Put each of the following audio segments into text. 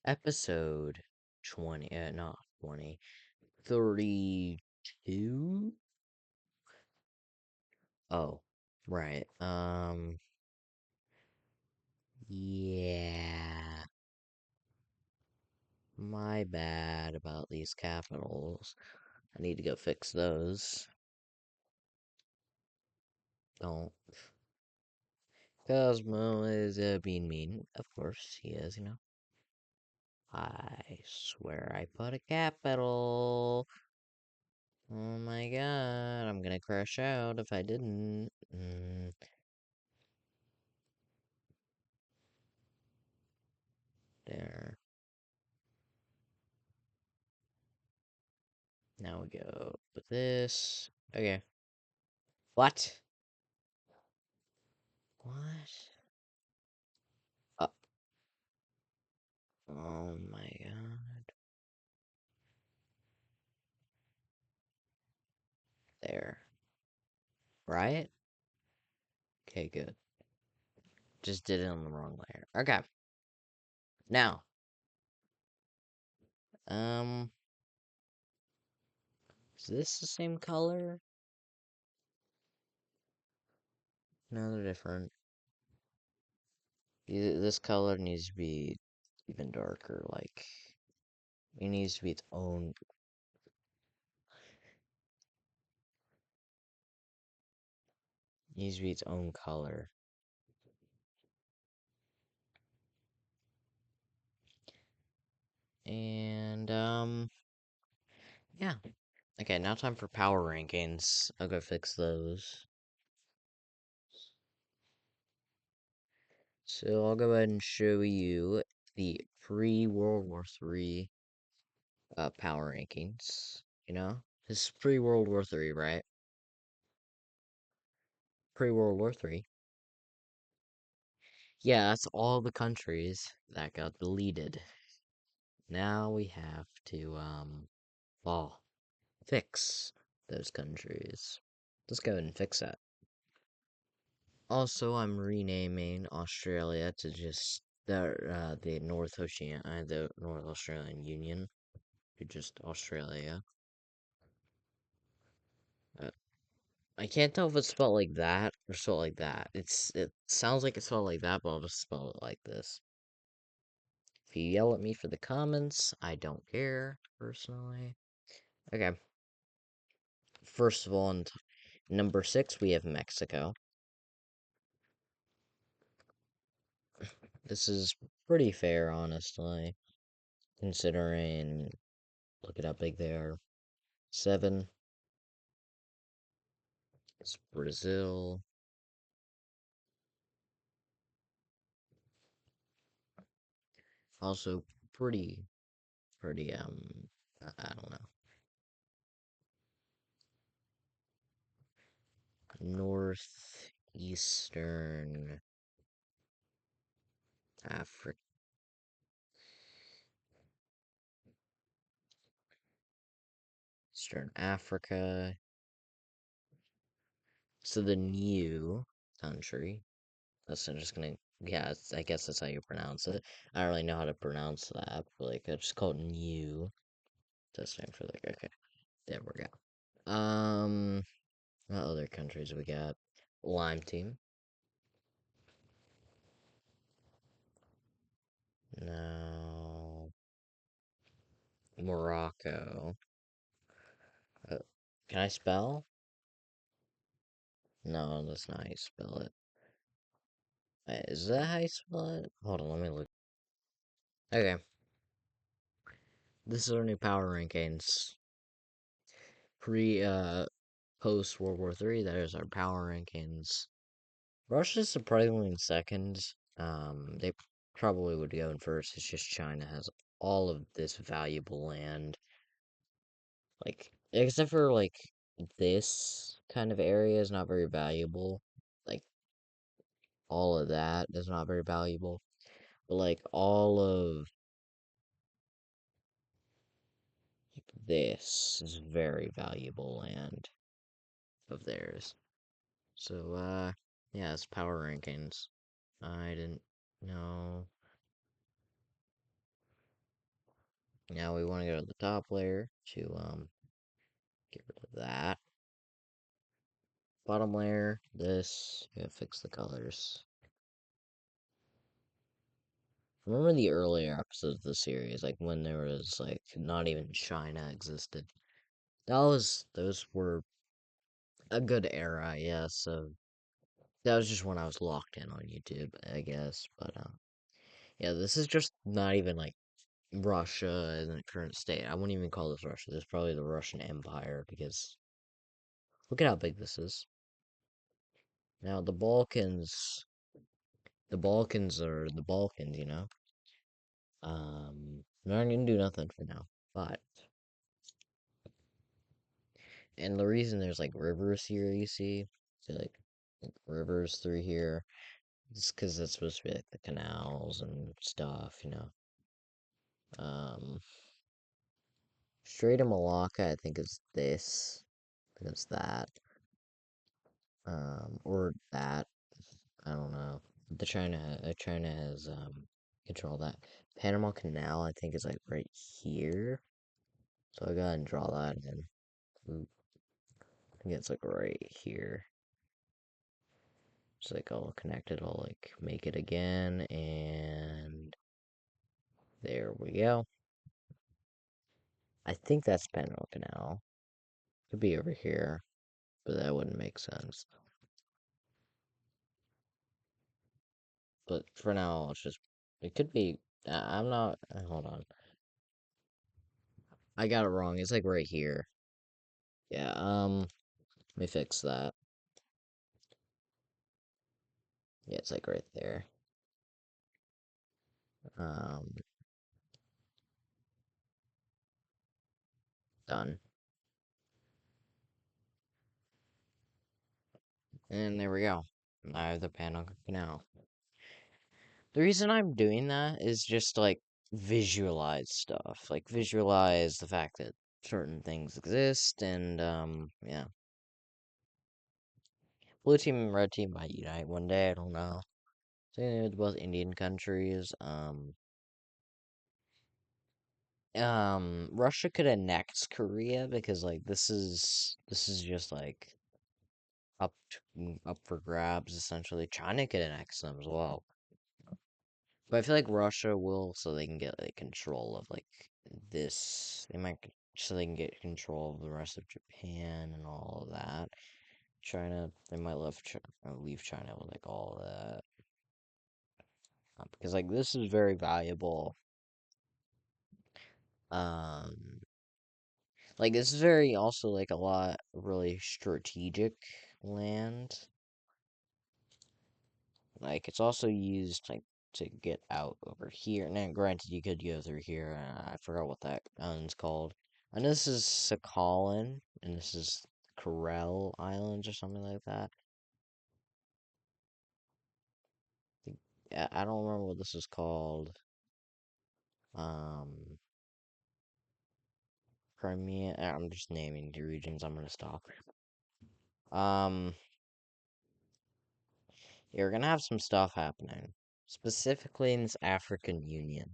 Episode 20, not 20, 32? Oh, right. Yeah. My bad about these capitals. I need to go fix those. Don't. Cosmo is being mean. Of course he is. I swear I put a capital. Oh my god, I'm gonna crash out if I didn't. There. Now we go with this. Okay. What? What? Uh, oh my god. There. Right? Okay, good. Just did it on the wrong layer. Okay. Now, um, is this the same color? No, they're different. This color needs to be even darker. Like, it needs to be its own. Needs to be its own color. And yeah. Okay, now time for power rankings. I'll go fix those. So I'll go ahead and show you the pre-World War III power rankings. This is pre-World War III, right? Pre-World War III. Yeah, that's all the countries that got deleted. Now we have to well, fix those countries. Let's go ahead and fix that. Also, I'm renaming Australia to just the the North Australian Union to just Australia. Uh, I can't tell if it's spelled like that or spelled like that. It sounds like it's spelled like that, but I'll just spell it like this. If you yell at me for the comments, I don't care personally. Okay. First of all, on number 6, we have Mexico. This is pretty fair, honestly, considering look at how big they are. 7 is Brazil. Also pretty I don't know. Northeastern Africa. Eastern Africa. So the new country. That's I'm just gonna. Yeah, I guess that's how you pronounce it. I don't really know how to pronounce that, but like I just call it new. Testing for like okay. There we go. What other countries we got? Lime team. No. Morocco. Uh, can I spell? No, that's not how you spell it. Is that how you spell it? Hold on, let me look. Okay. This is our new power rankings. Post World War III, that is our power rankings. Russia's surprisingly in second. They probably would go in first. It's just China has all of this valuable land. Like, except for, like, this kind of area is not very valuable. Like, all of that is not very valuable. But, like, all of this is very valuable land of theirs. So, yeah, it's power rankings. I didn't know. Now we want to go to the top layer to get rid of that. Bottom layer, this, yeah, fix the colors. Remember the earlier episodes of the series, like when there was like not even China existed. Those were a good era, yeah. So that was just when I was locked in on YouTube, I guess. But yeah, this is just not even like Russia in the current state. I wouldn't even call this Russia. This is probably the Russian Empire because look at how big this is. Now the Balkans are the Balkans, you know. They're not gonna do nothing for now, but and the reason there's like rivers here, you see, so like rivers through here, it's because that's supposed to be like the canals and stuff, you know. Um, Strait of Malacca, I think is this. I think it's that. Or that. I don't know. China has control of that. Panama Canal, I think, is like right here. So I gotta draw that in. Oop, I think it's like right here. It's like all connected. I'll like make it again, and there we go. I think that's Panama Canal. Could be over here, but that wouldn't make sense. But for now, it's just it could be. I'm not. Hold on. I got it wrong. It's like right here. Yeah. Let me fix that. Yeah, it's like right there. Um, Done. And there we go. I have the Panama Canal. The reason I'm doing that is just to, like visualize stuff, like visualize the fact that certain things exist, and yeah. Blue team and red team might unite one day. I don't know. Same with both Indian countries. Russia could annex Korea because like this is just like up for grabs essentially. China could annex them as well. But I feel like Russia will, so they can get like control of like this. They might, so they can get control of the rest of Japan and all of that. China, they might leave China with like all of that because like this is very valuable. Um, like this is very also like a lot really strategic land. Like it's also used like to get out over here. Now, granted, you could go through here. I forgot what that island's called. I know this is Sakhalin, and this is Kuril Islands or something like that. I don't remember what this is called. Um, Crimea. I'm just naming the regions. I'm gonna stop. Um, you're gonna have some stuff happening, specifically in this African Union.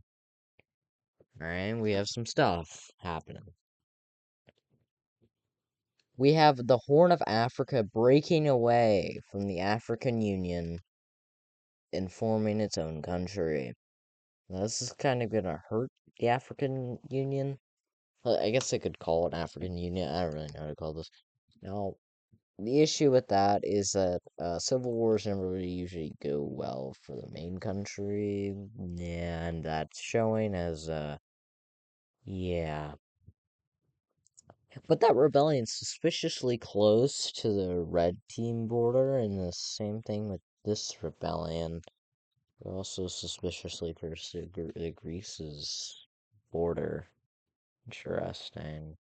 All right, we have some stuff happening. We have the Horn of Africa breaking away from the African Union and forming its own country. Now, this is kind of going to hurt the African Union. Well, I guess they could call it African Union. I don't really know how to call this. Now, the issue with that is that civil wars never really usually go well for the main country, and that's showing as, yeah. But that rebellion's suspiciously close to the red team border, and the same thing with this rebellion. They're also suspiciously close to Greece's border. Interesting.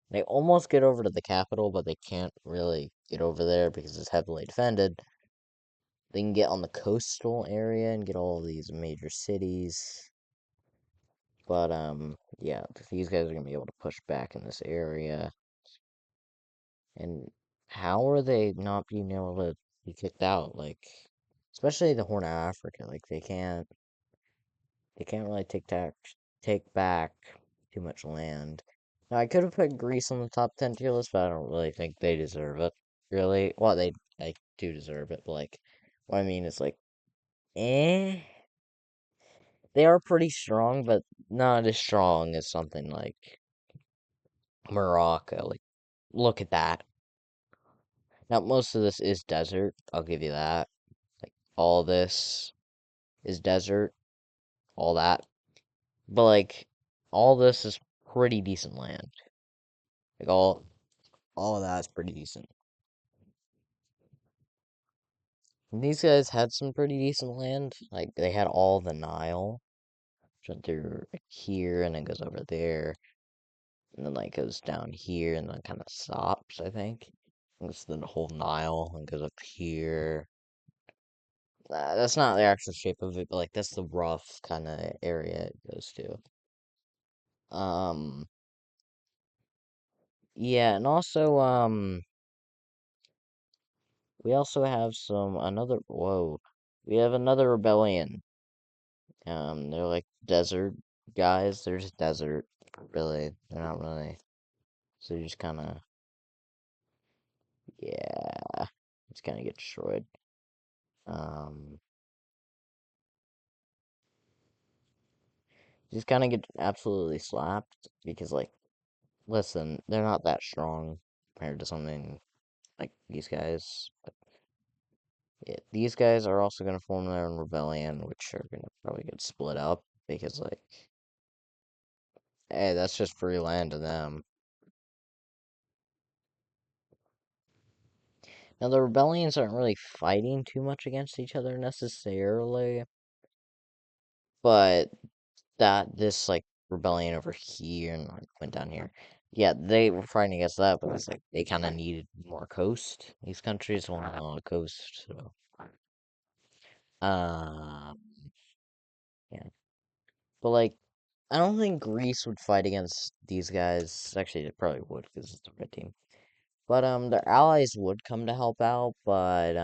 They almost get over to the capital, but they can't really get over there because it's heavily defended. They can get on the coastal area and get all of these major cities. But yeah, these guys are gonna be able to push back in this area. And how are they not being able to be kicked out? Like, especially the Horn of Africa. Like, they can't really take back too much land. Now, I could have put Greece on the top 10 tier list, but I don't really think they deserve it. Really? Well, they do deserve it, but, like, what I mean is, like, eh? They are pretty strong, but not as strong as something like Morocco. Like, look at that. Now, most of this is desert. I'll give you that. Like, all this is desert. All that. But, like, all this is pretty decent land. Like, all of that is pretty decent. And these guys had some pretty decent land. Like, they had all the Nile. Which went through like, here, and then goes over there. And then, like, goes down here, and then kind of stops, I think. It's the whole Nile, and goes up here. That's not the actual shape of it, but like that's the rough kind of area it goes to. Um, yeah, and also we also have we have another rebellion. They're like desert guys. They're just desert, really. They're not really. So you just kind of yeah, just kind of get destroyed. Um, just kind of get absolutely slapped because like listen, they're not that strong compared to something like these guys. But yeah, these guys are also gonna form their own rebellion, which are gonna probably get split up because like, hey, that's just free land to them. Now the rebellions aren't really fighting too much against each other necessarily, but that this like rebellion over here and like went down here. Yeah, they were fighting against that, but it's like they kind of needed more coast. These countries want a lot of coast, so um, yeah. But like, I don't think Greece would fight against these guys. Actually, it probably would because it's a red team. But their allies would come to help out. But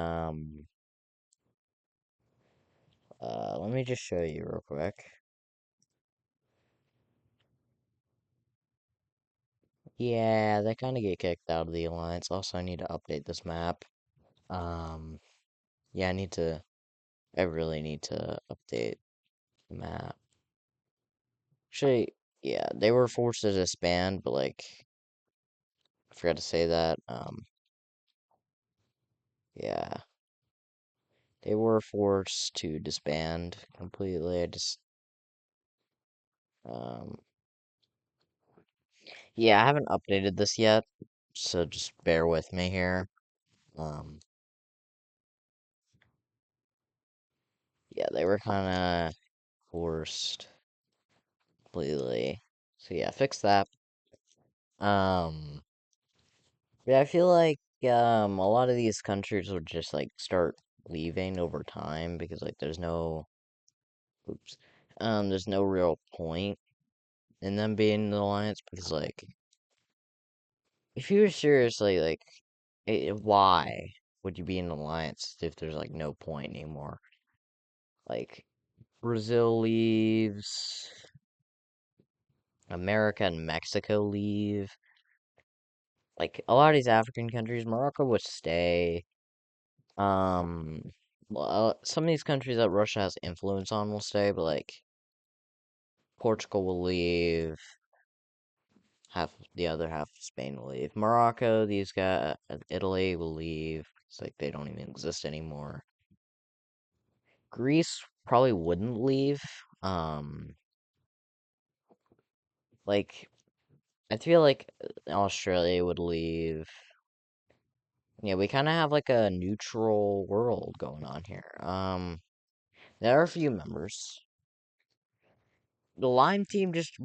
let me just show you real quick. Yeah, they kind of get kicked out of the alliance. Also, I need to update this map. Um, yeah, I really need to update the map. Actually, yeah, they were forced to disband, but like, I forgot to say that. Yeah. They were forced to disband completely. Um, yeah, I haven't updated this yet, so just bear with me here. Um, yeah, they were kind of forced completely. So yeah, fix that. Um, yeah, I feel like a lot of these countries would just like start leaving over time because like oops, there's no real point in them being in the alliance because like if you were seriously like why would you be in an alliance if there's like no point anymore? Like Brazil leaves, America and Mexico leave. Like a lot of these African countries, Morocco would stay. Um, well, some of these countries that Russia has influence on will stay, but like Portugal will leave. Half the other half of Spain will leave. Morocco, these guys, Italy will leave. It's like they don't even exist anymore. Greece probably wouldn't leave. Um, like I feel like Australia would leave. Yeah, we kind of have like a neutral world going on here. There are a few members. The Lime team just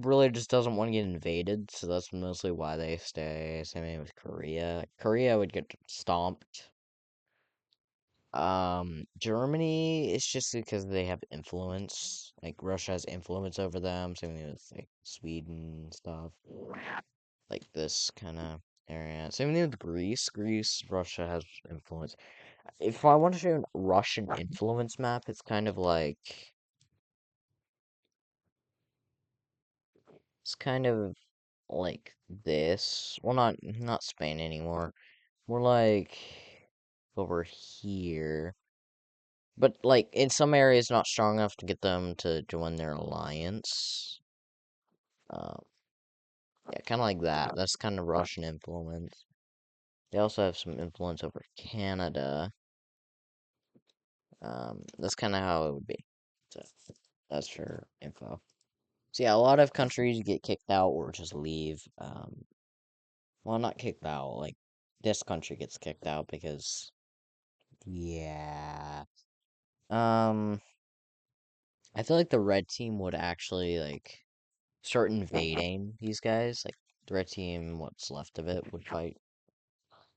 doesn't want to get invaded, so that's mostly why they stay. Same thing with Korea. Korea would get stomped. Germany is just because they have influence. Like Russia has influence over them. Same thing with like Sweden and stuff. Like this kind of area. Same thing with Greece. Russia has influence. If I want to show you a Russian influence map, it's kind of like It's kind of like this. Well, not Spain anymore. More like over here. But like in some areas, not strong enough to get them to join their alliance. Um, yeah, kind of like that. That's kind of Russian influence. They also have some influence over Canada. That's kind of how it would be. So that's for info. So yeah, a lot of countries get kicked out or just leave. Well, not kicked out. Like this country gets kicked out because yeah. Um, I feel like the red team would actually like start invading these guys. Like the red team, what's left of it, would fight.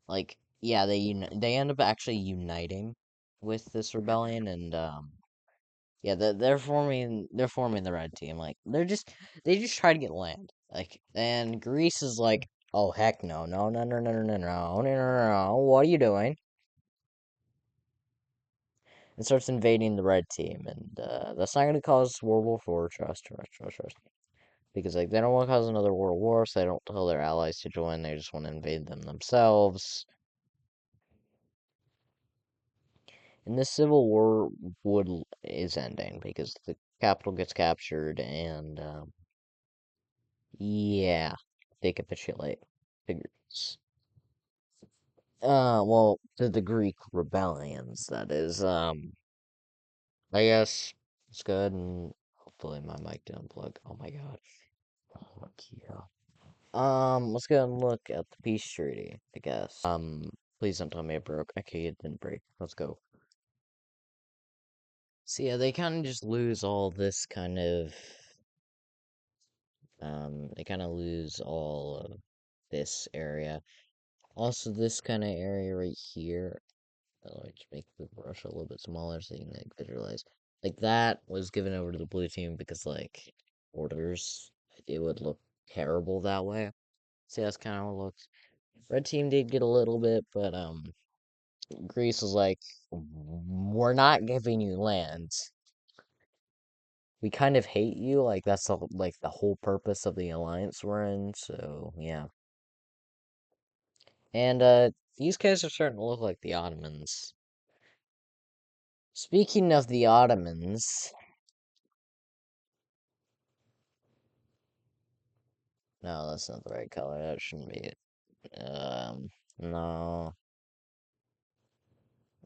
Like yeah, they end up actually uniting with this rebellion and yeah, they're forming the red team. Like they just try to get land. Like and Greece is like, oh heck no, no, no, no, no, no, no, no, no, no, no, what are you doing? And starts invading the red team, and that's not gonna cause World War IV. Trust. Because like they don't want to cause another world war, so they don't tell their allies to join. They just want to invade them themselves. And this civil war is ending because the capital gets captured, and yeah, they capitulate. Figures. Well, to the Greek rebellions, that is. I guess it's good, and hopefully my mic didn't plug. Oh my god. Oh, yeah. Let's go and look at the peace treaty, I guess. Please don't tell me it broke. Okay, it didn't break. Let's go. So yeah, they kind of just lose all this kind of, they kind of lose all of this area. Also, this kind of area right here. Let me just make the brush a little bit smaller so you can like visualize. Like that was given over to the blue team because like orders, it would look terrible that way. See, that's kind of how it looks. Red team did get a little bit, but Greece was like, we're not giving you lands. We kind of hate you. Like that's the whole purpose of the alliance we're in. So yeah, and these guys are starting to look like the Ottomans. Speaking of the Ottomans, no, that's not the right color. That shouldn't be it. No,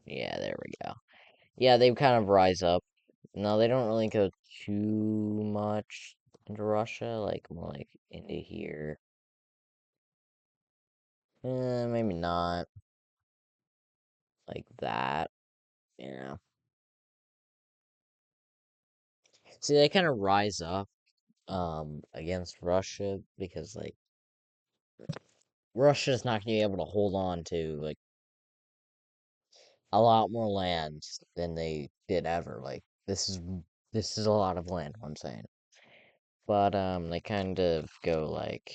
yeah, there we go. Yeah, they kind of rise up. No, they don't really go too much into Russia, like more like into here. Maybe not like that. Yeah. See, they kind of rise up against Russia because like Russia's not gonna be able to hold on to like a lot more land than they did ever. Like this is a lot of land, I'm saying. But they kind of go like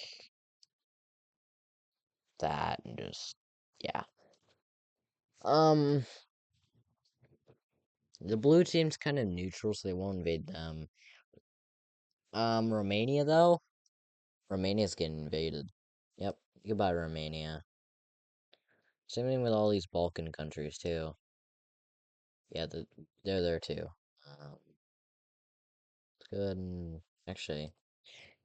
that and just yeah. Um the blue team's kind of neutral, so they won't invade them. Romania though, Romania's getting invaded. Yep, goodbye Romania. Same thing with all these Balkan countries too. Yeah, they're there too. It's good. And actually,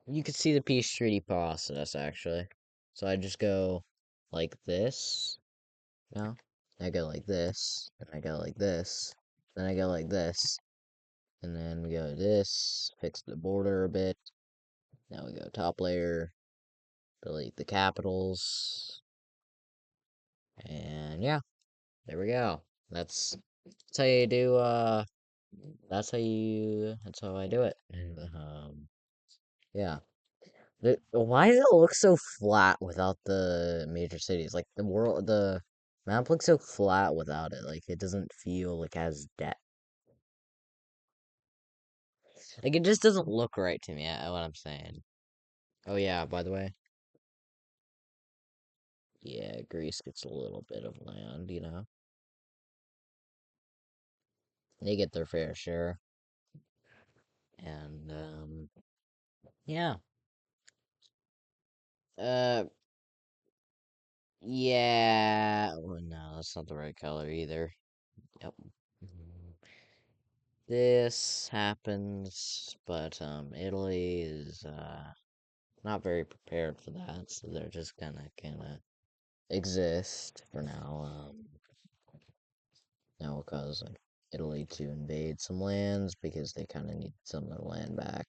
you could see the peace treaty process actually. So I just go like this. No, I go like this, and I go like this, then I go like this, and then we go this. Fix the border a bit. Now we go top layer. Delete the capitals, and yeah, there we go. That's how you do. That's how I do it. And, yeah. Why does it look so flat without the major cities? Like the map looks so flat without it. Like it doesn't feel like as depth. Like it just doesn't look right to me. What I'm saying. Oh yeah. By the way, yeah, Greece gets a little bit of land. They get their fair share, and yeah. Uh, yeah. Well, no, that's not the right color either. Yep. This happens, but Italy is not very prepared for that, so they're just gonna kinda exist for now. Now will cause like Italy to invade some lands because they kind of need some of their land back.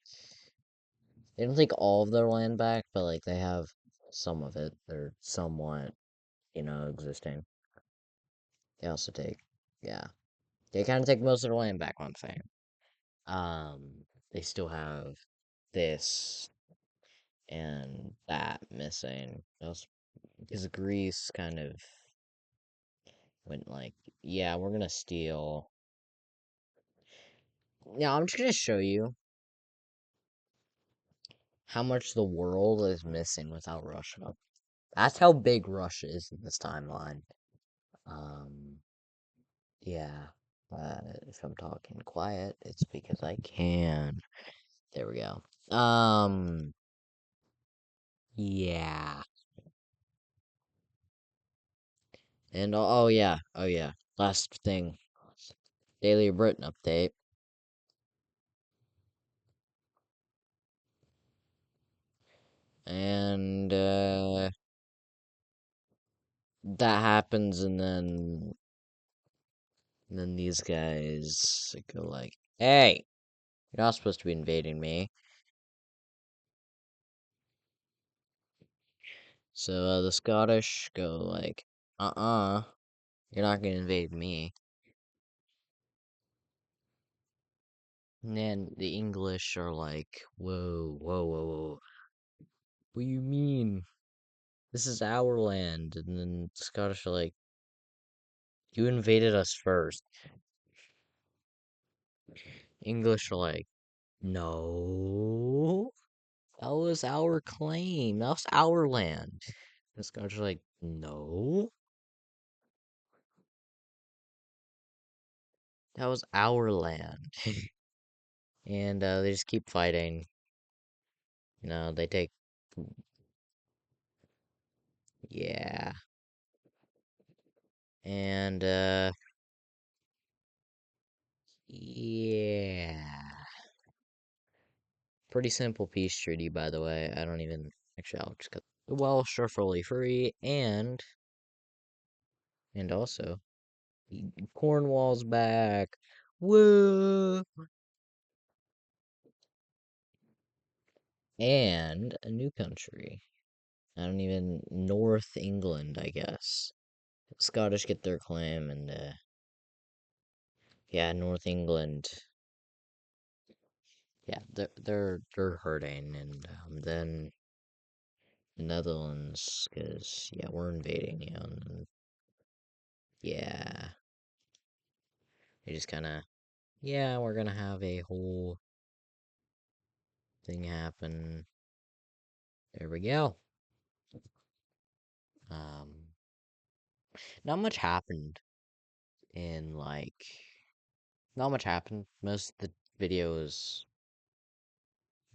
They don't take all of their land back, but like they have some of it. They're somewhat, existing. They also take, yeah, they kind of take most of their land back. What I'm saying. They still have this and that missing. That's because Greece kind of went like, yeah, we're gonna steal. Now I'm just gonna show you how much the world is missing without Russia. That's how big Russia is in this timeline. Um, yeah. If I'm talking quiet, it's because I can. There we go. Yeah. And oh yeah. Last thing, Daily Britain update. And that happens, and then these guys go like, "Hey, you're not supposed to be invading me." So the Scottish go like, you're not gonna invade me." And then the English are like, "Whoa, whoa, whoa, whoa. What do you mean? This is our land." And then the Scottish are like, "You invaded us first." English are like, "No, that was our claim. That was our land." And the Scottish are like, "No, that was our land." And they just keep fighting. They take, yeah. And yeah. Pretty simple peace treaty, by the way. I don't even actually. I'll just cut the Welsh are fully free, and also Cornwall's back. Woo! And a new country. I don't even North England, I guess. Scottish get their claim, and yeah, North England. Yeah, they're hurting, and then Netherlands, because yeah, we're invading you, and then, yeah, they just kind of, yeah, we're gonna have a whole thing happen. There we go. Um, not much happened in like, not much happened. Most of the videos,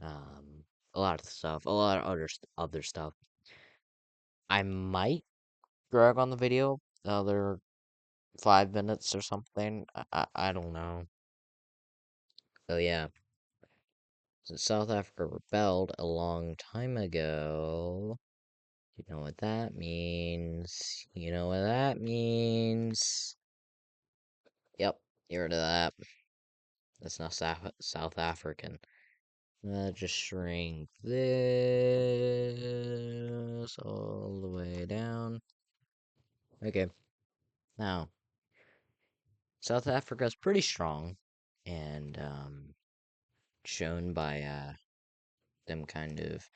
um, a lot of stuff, a lot of other stuff. I might drag on the video another 5 minutes or something. I don't know. So yeah, so South Africa rebelled a long time ago. You know what that means. You know what that means. Yep, you heard of that. That's not South African. Just shrink this all the way down. Okay, now South Africa's pretty strong, and shown by them kind of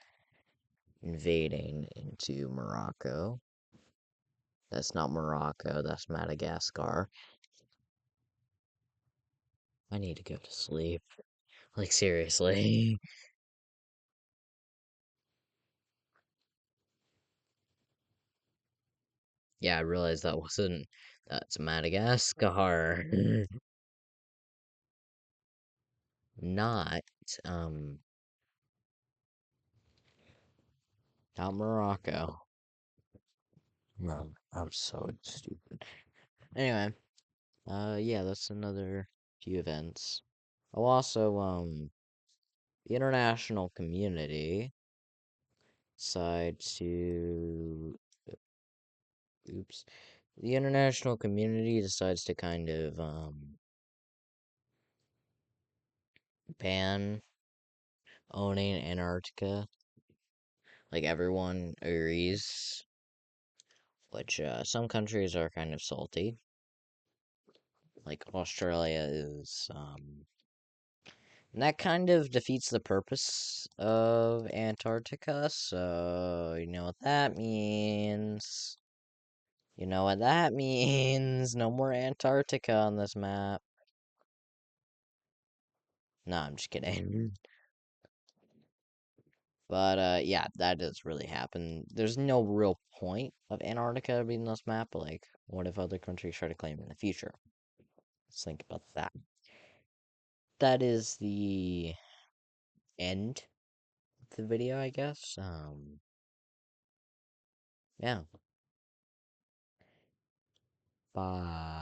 invading into Morocco. That's not Morocco, that's Madagascar. I need to go to sleep. Like, seriously. Yeah, I realized that's Madagascar. Not, um, Not Morocco. I'm so stupid. Anyway, yeah, that's another few events. Oh, also, the international community decides to, oops, the international community decides to kind of, ban owning Antarctica. Like, everyone agrees, which, some countries are kind of salty. Like, Australia is, and that kind of defeats the purpose of Antarctica, so you know what that means. You know what that means. No more Antarctica on this map. No, I'm just kidding. But yeah, that does really happen. There's no real point of Antarctica being this map, but like, what if other countries try to claim it in the future? Let's think about that. That is the end of the video, I guess. Yeah. Bye.